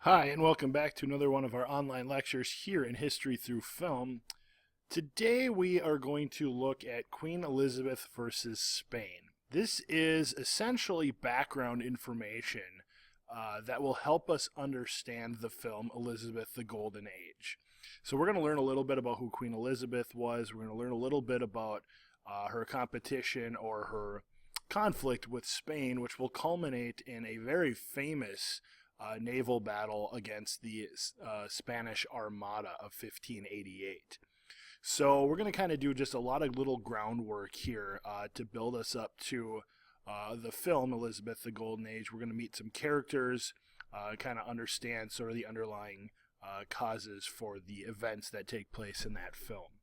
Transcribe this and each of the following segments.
Hi, and welcome back to another one of our online lectures here in History Through Film. Today we are going to look at Queen Elizabeth versus Spain. This is essentially background information that will help us understand the film Elizabeth the Golden Age. So we're going to learn a little bit about who Queen Elizabeth was. We're going to learn a little bit about her competition or her conflict with Spain, which will culminate in a very famous naval battle against the Spanish Armada of 1588. So we're going to kind of do just a lot of little groundwork here to build us up to the film Elizabeth the Golden Age. We're going to meet some characters, kind of understand sort of the underlying causes for the events that take place in that film.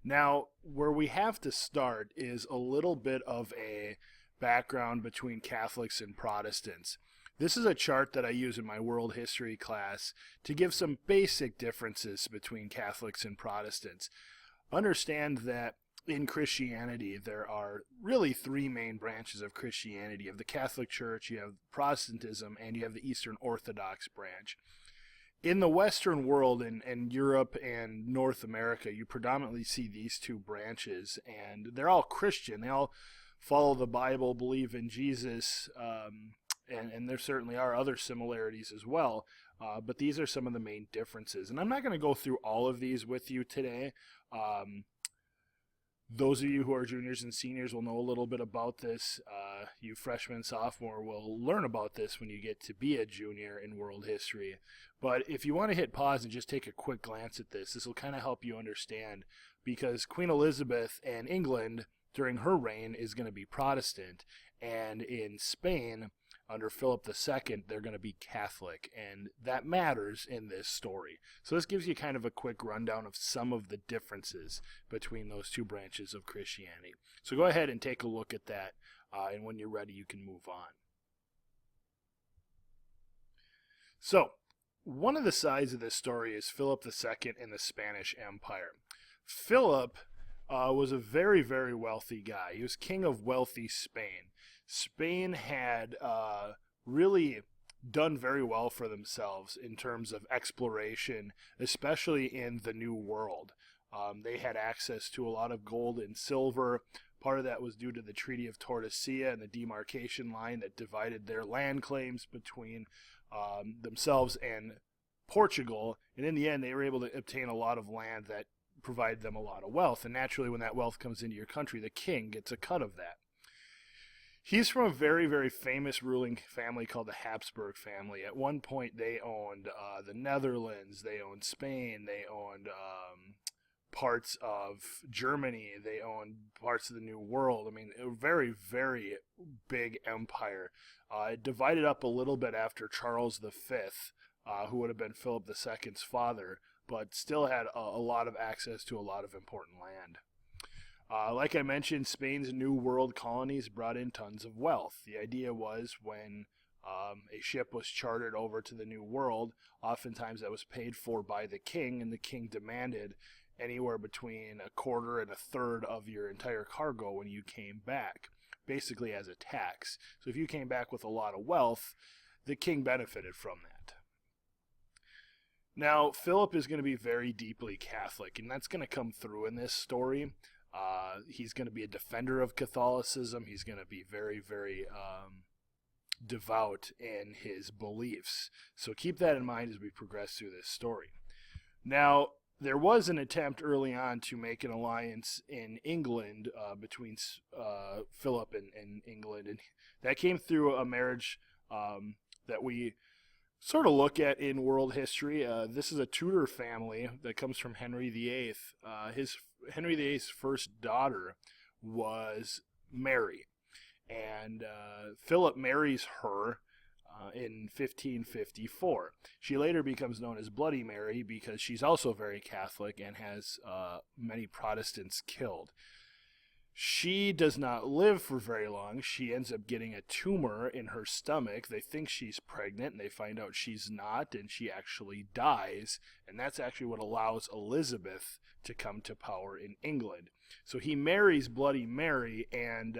Now, where we have to start is a little bit of a background between Catholics and Protestants. This is a chart that I use in my world history class to give some basic differences between Catholics and Protestants. Understand that in Christianity there are really three main branches of Christianity. You have the Catholic Church, you have Protestantism, and you have the Eastern Orthodox branch. In the Western world, in Europe and North America, you predominantly see these two branches, and they're all Christian. They all follow the Bible, believe in Jesus, and there certainly are other similarities as well, but these are some of the main differences. And I'm not going to go through all of these with you today. Those of you who are juniors and seniors will know a little bit about this. You freshmen and sophomore will learn about this when you get to be a junior in world history. But if you want to hit pause and just take a quick glance at this will kind of help you understand, because Queen Elizabeth and England during her reign is going to be Protestant, and in Spain under Philip II, they're going to be Catholic, and that matters in this story. So this gives you kind of a quick rundown of some of the differences between those two branches of Christianity. So go ahead and take a look at that, and when you're ready, you can move on. So, one of the sides of this story is Philip II and the Spanish Empire. Philip was a very, very wealthy guy. He was king of wealthy Spain. Spain had really done very well for themselves in terms of exploration, especially in the New World. They had access to a lot of gold and silver. Part of that was due to the Treaty of Tordesillas and the demarcation line that divided their land claims between themselves and Portugal. And in the end, they were able to obtain a lot of land that provided them a lot of wealth. And naturally, when that wealth comes into your country, the king gets a cut of that. He's from a very, very famous ruling family called the Habsburg family. At one point, they owned the Netherlands, they owned Spain, they owned parts of Germany, they owned parts of the New World. I mean, a very, very big empire. It divided up a little bit after Charles V, who would have been Philip II's father, but still had a lot of access to a lot of important land. Like I mentioned, Spain's New World colonies brought in tons of wealth. The idea was when a ship was chartered over to the New World, oftentimes that was paid for by the king, and the king demanded anywhere between a quarter and a third of your entire cargo when you came back, basically as a tax. So if you came back with a lot of wealth, the king benefited from that. Now, Philip is going to be very deeply Catholic, and that's going to come through in this story. He's going to be a defender of Catholicism. He's going to be very, very devout in his beliefs. So keep that in mind as we progress through this story. Now, there was an attempt early on to make an alliance in England between Philip and England, and that came through a marriage that we sort of look at in world history. This is a Tudor family that comes from Henry VIII. Henry VIII's first daughter was Mary, and Philip marries her in 1554. She later becomes known as Bloody Mary because she's also very Catholic and has many Protestants killed. She does not live for very long. She ends up getting a tumor in her stomach. They think she's pregnant, and they find out she's not, and she actually dies. And that's actually what allows Elizabeth to come to power in England. So he marries Bloody Mary, and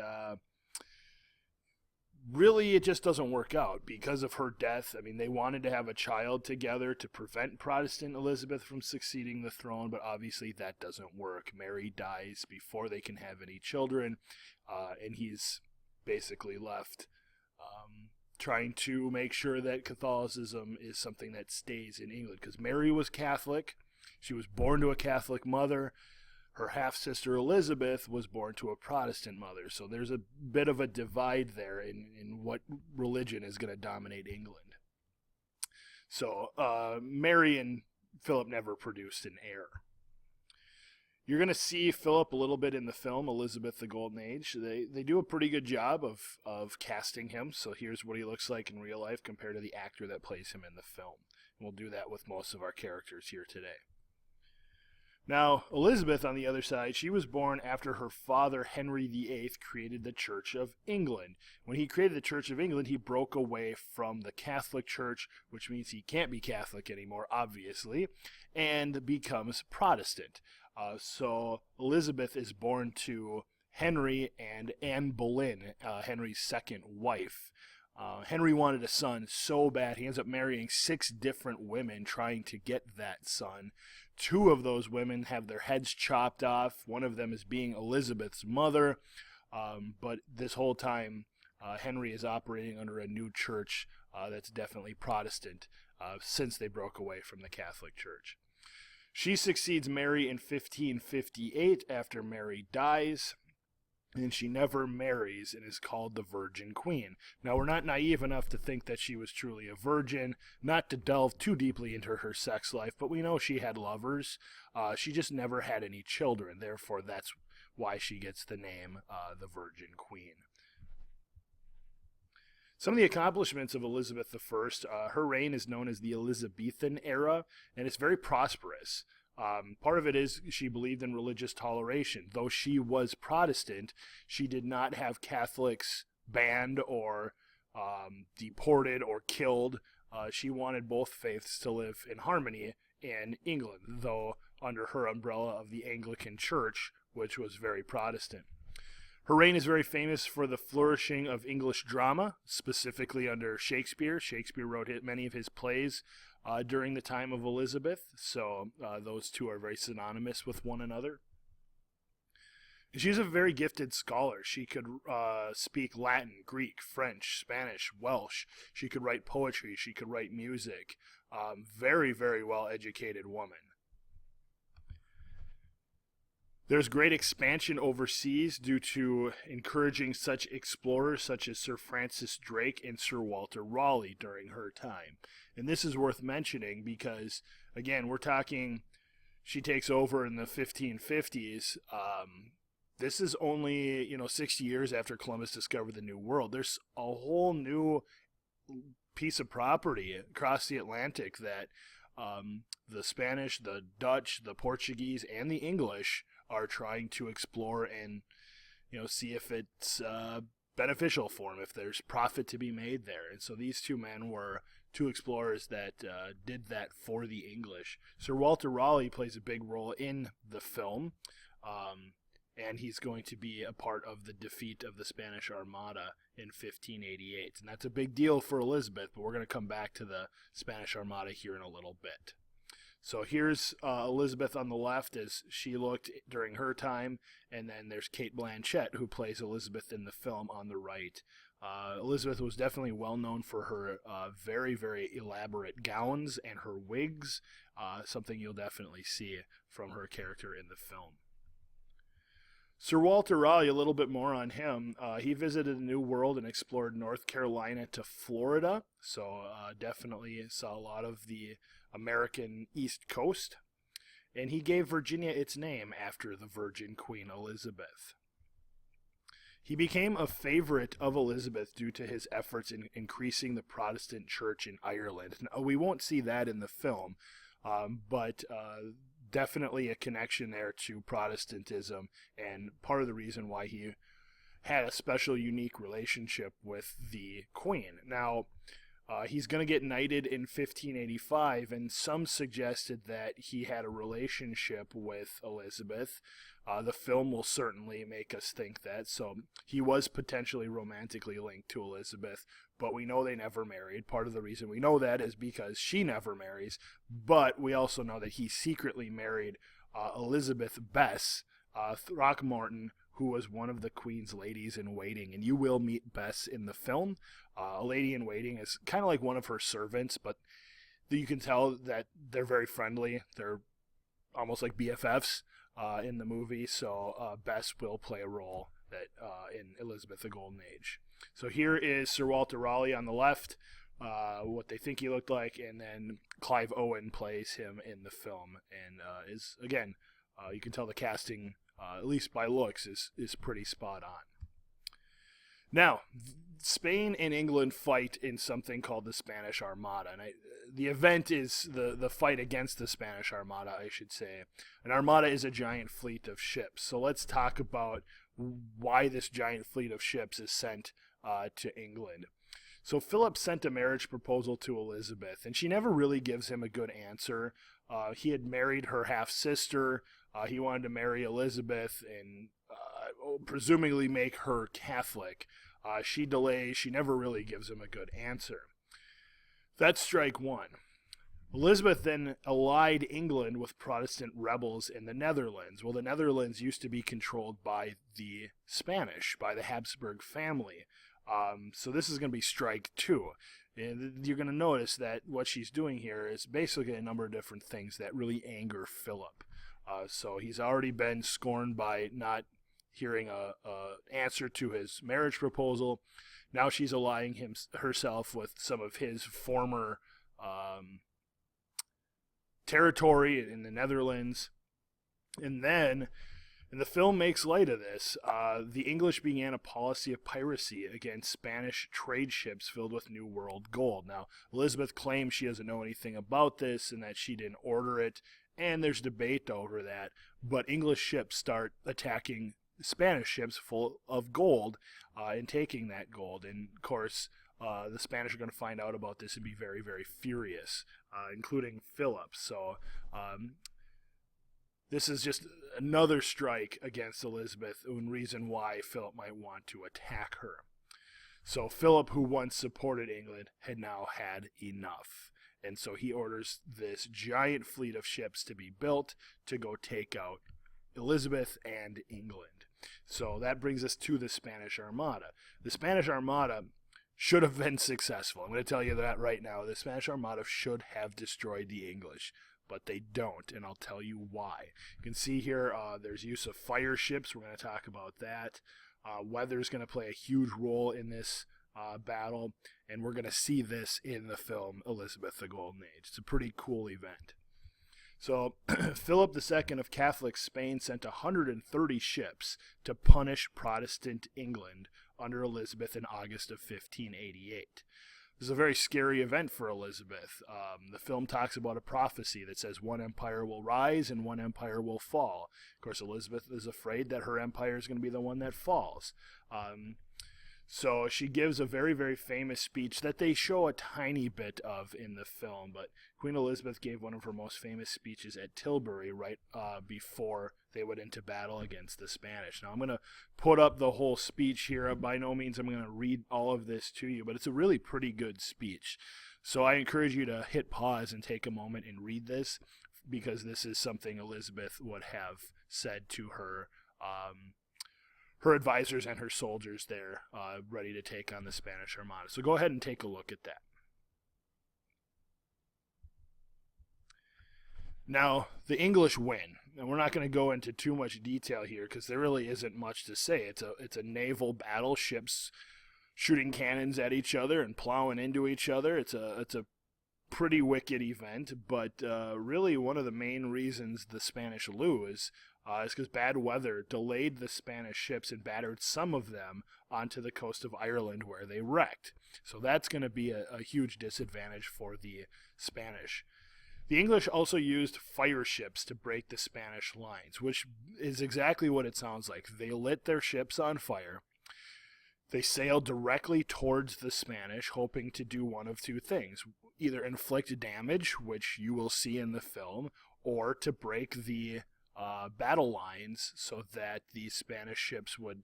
really, it just doesn't work out because of her death. I mean, they wanted to have a child together to prevent Protestant Elizabeth from succeeding the throne, but obviously that doesn't work. Mary dies before they can have any children, and he's basically left trying to make sure that Catholicism is something that stays in England, because Mary was Catholic. She was born to a Catholic mother. Her half-sister Elizabeth was born to a Protestant mother. So there's a bit of a divide there in what religion is going to dominate England. So Mary and Philip never produced an heir. You're going to see Philip a little bit in the film, Elizabeth the Golden Age. They do a pretty good job of casting him. So here's what he looks like in real life compared to the actor that plays him in the film. And we'll do that with most of our characters here today. Now, Elizabeth, on the other side, she was born after her father, Henry VIII, created the Church of England. When he created the Church of England, he broke away from the Catholic Church, which means he can't be Catholic anymore, obviously, and becomes Protestant. So Elizabeth is born to Henry and Anne Boleyn, Henry's second wife. Henry wanted a son so bad, he ends up marrying 6 different women trying to get that son. 2 of those women have their heads chopped off. One of them is being Elizabeth's mother. But this whole time, Henry is operating under a new church that's definitely Protestant since they broke away from the Catholic Church. She succeeds Mary in 1558 after Mary dies, and she never marries and is called the Virgin Queen. Now, we're not naive enough to think that she was truly a virgin, not to delve too deeply into her sex life, but we know she had lovers. She just never had any children, therefore that's why she gets the name the Virgin Queen. Some of the accomplishments of Elizabeth I, her reign is known as the Elizabethan era, and it's very prosperous. Part of it is she believed in religious toleration. Though she was Protestant, she did not have Catholics banned or deported or killed. She wanted both faiths to live in harmony in England, though under her umbrella of the Anglican Church, which was very Protestant. Her reign is very famous for the flourishing of English drama, specifically under Shakespeare. Shakespeare wrote many of his plays during the time of Elizabeth, so those two are very synonymous with one another. She's a very gifted scholar. She could speak Latin, Greek, French, Spanish, Welsh. She could write poetry. She could write music. Very, very well-educated woman. There's great expansion overseas due to encouraging such explorers such as Sir Francis Drake and Sir Walter Raleigh during her time. And this is worth mentioning because, again, we're talking, she takes over in the 1550s. This is only, 60 years after Columbus discovered the New World. There's a whole new piece of property across the Atlantic that the Spanish, the Dutch, the Portuguese, and the English are trying to explore and, see if it's beneficial for them, if there's profit to be made there. And so these two men were 2 explorers that did that for the English. Sir Walter Raleigh plays a big role in the film, and he's going to be a part of the defeat of the Spanish Armada in 1588. And that's a big deal for Elizabeth, but we're going to come back to the Spanish Armada here in a little bit. So here's Elizabeth on the left as she looked during her time, and then there's Cate Blanchett, who plays Elizabeth in the film, on the right. Elizabeth was definitely well known for her very, very elaborate gowns and her wigs, something you'll definitely see from her character in the film. Sir Walter Raleigh, a little bit more on him. He visited the New World and explored North Carolina to Florida, so definitely saw a lot of the American East Coast. And he gave Virginia its name after the Virgin Queen Elizabeth. He became a favorite of Elizabeth due to his efforts in increasing the Protestant church in Ireland. Now, we won't see that in the film, but definitely a connection there to Protestantism, and part of the reason why he had a special, unique relationship with the Queen. Now, He's going to get knighted in 1585, and some suggested that he had a relationship with Elizabeth. The film will certainly make us think that. So he was potentially romantically linked to Elizabeth, but we know they never married. Part of the reason we know that is because she never marries, but we also know that he secretly married Elizabeth Bess Throckmorton, who was one of the Queen's ladies in waiting. And you will meet Bess in the film. A lady in waiting is kind of like one of her servants, but you can tell that they're very friendly. They're almost like BFFs in the movie. So Bess will play a role that in Elizabeth the Golden Age. So here is Sir Walter Raleigh on the left, what they think he looked like, and then Clive Owen plays him in the film, and is, again, you can tell the casting, at least by looks, is pretty spot on. Now, Spain and England fight in something called the Spanish Armada, and the event is the fight against the Spanish Armada, I should say. An armada is a giant fleet of ships, so let's talk about why this giant fleet of ships is sent to England. So Philip sent a marriage proposal to Elizabeth, and she never really gives him a good answer. He had married her half-sister. He wanted to marry Elizabeth and presumably make her Catholic. She delays. She never really gives him a good answer. That's strike one. Elizabeth then allied England with Protestant rebels in the Netherlands. Well, the Netherlands used to be controlled by the Spanish, by the Habsburg family. So this is going to be strike two. And you're going to notice that what she's doing here is basically a number of different things that really anger Philip. So he's already been scorned by not hearing a answer to his marriage proposal. Now she's allying herself with some of his former territory in the Netherlands. And then, and the film makes light of this, the English began a policy of piracy against Spanish trade ships filled with New World gold. Now, Elizabeth claims she doesn't know anything about this and that she didn't order it, and there's debate over that. But English ships start attacking Spanish ships full of gold and taking that gold. And, of course, the Spanish are going to find out about this and be very, very furious, including Philip. So this is just another strike against Elizabeth and reason why Philip might want to attack her. So Philip, who once supported England, had now had enough. And so he orders this giant fleet of ships to be built to go take out Elizabeth and England. So that brings us to the Spanish Armada. The Spanish Armada should have been successful. I'm going to tell you that right now. The Spanish Armada should have destroyed the English, but they don't, and I'll tell you why. You can see here there's use of fire ships. We're going to talk about that. Weather is going to play a huge role in this battle, and we're going to see this in the film Elizabeth the Golden Age. It's a pretty cool event. So Philip II of Catholic Spain sent 130 ships to punish Protestant England under Elizabeth in August of 1588. This is a very scary event for Elizabeth. The film talks about a prophecy that says one empire will rise and one empire will fall. Of course, Elizabeth is afraid that her empire is going to be the one that falls. So she gives a very, very famous speech that they show a tiny bit of in the film, but Queen Elizabeth gave one of her most famous speeches at Tilbury right before they went into battle against the Spanish. Now, I'm going to put up the whole speech here. By no means I'm going to read all of this to you, but it's a really pretty good speech. So I encourage you to hit pause and take a moment and read this, because this is something Elizabeth would have said to her advisors and her soldiers there, ready to take on the Spanish Armada. So go ahead and take a look at that. Now, the English win, and we're not going to go into too much detail here because there really isn't much to say. It's a naval battle, ships shooting cannons at each other and plowing into each other. It's a pretty wicked event, but really one of the main reasons the Spanish lose is because bad weather delayed the Spanish ships and battered some of them onto the coast of Ireland where they wrecked. So that's going to be a huge disadvantage for the Spanish. The English also used fire ships to break the Spanish lines, which is exactly what it sounds like. They lit their ships on fire. They sailed directly towards the Spanish, hoping to do one of two things: either inflict damage, which you will see in the film, or to break the battle lines so that the Spanish ships would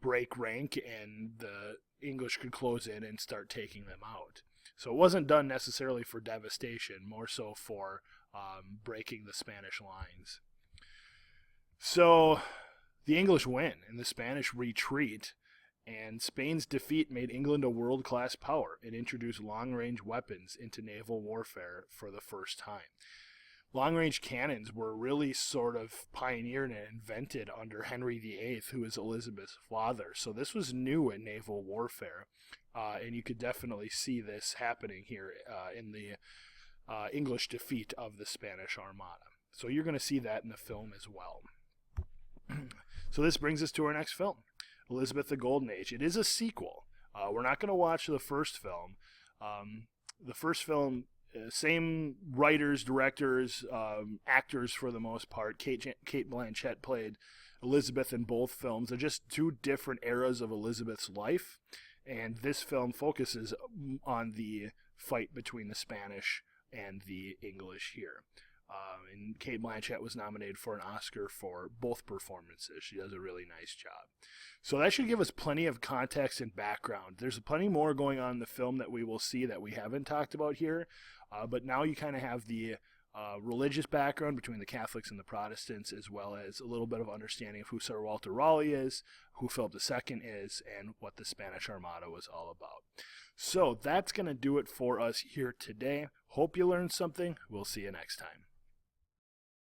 break rank and the English could close in and start taking them out. So it wasn't done necessarily for devastation, more so for breaking the Spanish lines. So the English win and the Spanish retreat, and Spain's defeat made England a world-class power. It introduced long-range weapons into naval warfare for the first time. Long-range cannons were really sort of pioneered and invented under Henry VIII, who was Elizabeth's father. So this was new in naval warfare, and you could definitely see this happening here in the English defeat of the Spanish Armada. So you're going to see that in the film as well. So this brings us to our next film, Elizabeth the Golden Age. It is a sequel. We're not going to watch the first film. The first film, same writers, directors, actors for the most part. Kate Blanchett played Elizabeth in both films. They're just two different eras of Elizabeth's life, and this film focuses on the fight between the Spanish and the English here. And Kate Blanchett was nominated for an Oscar for both performances. She does a really nice job. So that should give us plenty of context and background. There's plenty more going on in the film that we will see that we haven't talked about here. But now you kind of have the religious background between the Catholics and the Protestants, as well as a little bit of understanding of who Sir Walter Raleigh is, who Philip II is, and what the Spanish Armada was all about. So that's going to do it for us here today. Hope you learned something. We'll see you next time.